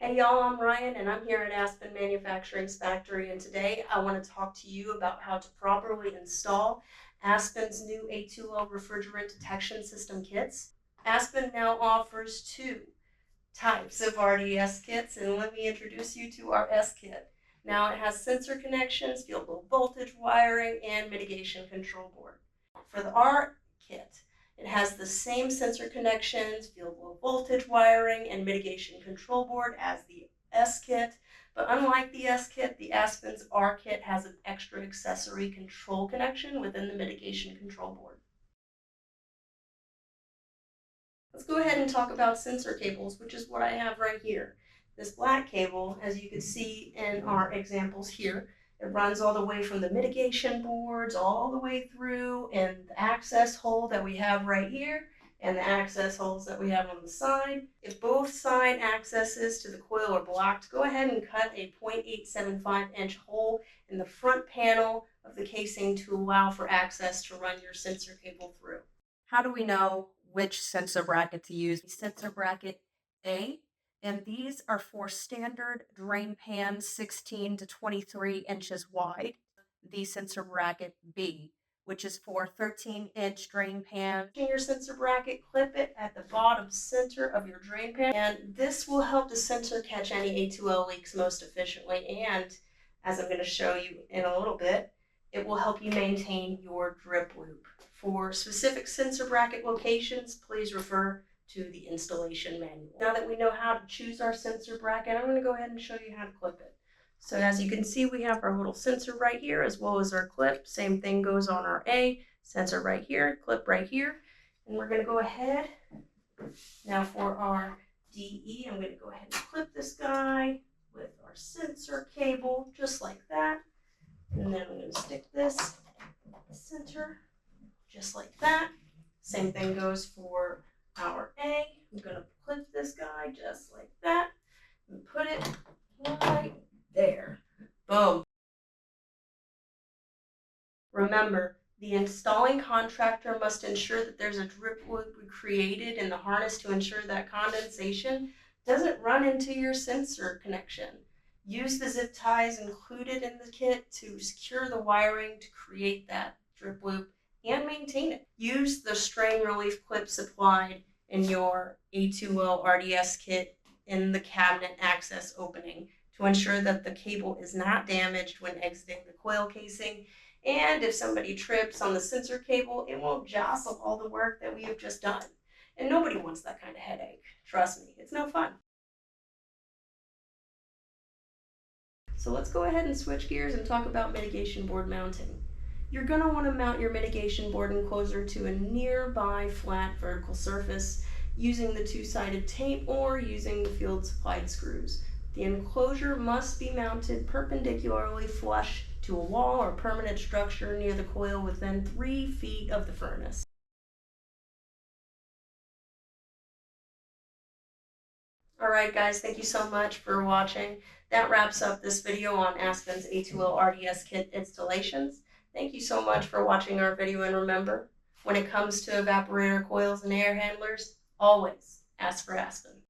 Hey y'all, I'm Ryan and I'm here at Aspen Manufacturing's factory, and today I want to talk to you about how to properly install Aspen's new A2L refrigerant detection system kits. Aspen now offers two types of RDS kits, and let me introduce you to our S kit. Now it has sensor connections, field low voltage wiring, and mitigation control board. For the R kit, it has the same sensor connections, field low voltage wiring, and mitigation control board as the S kit. But unlike the S kit, the Aspen's R kit has an extra accessory control connection within the mitigation control board. Let's go ahead and talk about sensor cables, which is what I have right here. This black cable, as you can see in our examples here, it runs all the way from the mitigation boards all the way through, and the access hole that we have right here and the access holes that we have on the side. If both side accesses to the coil are blocked, go ahead and cut a 0.875-inch hole in the front panel of the casing to allow for access to run your sensor cable through. How do we know which sensor bracket to use? Sensor bracket A, and these are for standard drain pans 16 to 23 inches wide. The sensor bracket B, which is for 13-inch drain pan. In your sensor bracket, clip it at the bottom center of your drain pan, and this will help the sensor catch any A2L leaks most efficiently. And as I'm going to show you in a little bit, it will help you maintain your drip loop. For specific sensor bracket locations, please refer to the installation manual. Now that we know how to choose our sensor bracket, I'm going to go ahead and show you how to clip it. So as you can see, we have our little sensor right here as well as our clip. Same thing goes on our A, sensor right here, clip right here. And we're going to go ahead. Now for our DE, I'm going to go ahead and clip this guy with our sensor cable, just like that. And then I'm going to stick this in the center, just like that. Same thing goes for our A. I'm going to clip this guy just like that and put it right there. Boom. Remember, the installing contractor must ensure that there's a drip loop created in the harness to ensure that condensation doesn't run into your sensor connection. Use the zip ties included in the kit to secure the wiring to create that drip loop and maintain it. Use the strain relief clip supplied in your A2L RDS kit in the cabinet access opening to ensure that the cable is not damaged when exiting the coil casing. And if somebody trips on the sensor cable, it won't jostle all the work that we have just done. And nobody wants that kind of headache. Trust me, it's no fun. So let's go ahead and switch gears and talk about mitigation board mounting. You're going to want to mount your mitigation board enclosure to a nearby flat vertical surface using the two-sided tape or using the field supplied screws. The enclosure must be mounted perpendicularly flush to a wall or permanent structure near the coil within 3 feet of the furnace. Alright guys, thank you so much for watching. That wraps up this video on Aspen's A2L RDS kit installations. Thank you so much for watching our video, and remember, when it comes to evaporator coils and air handlers, always ask for Aspen.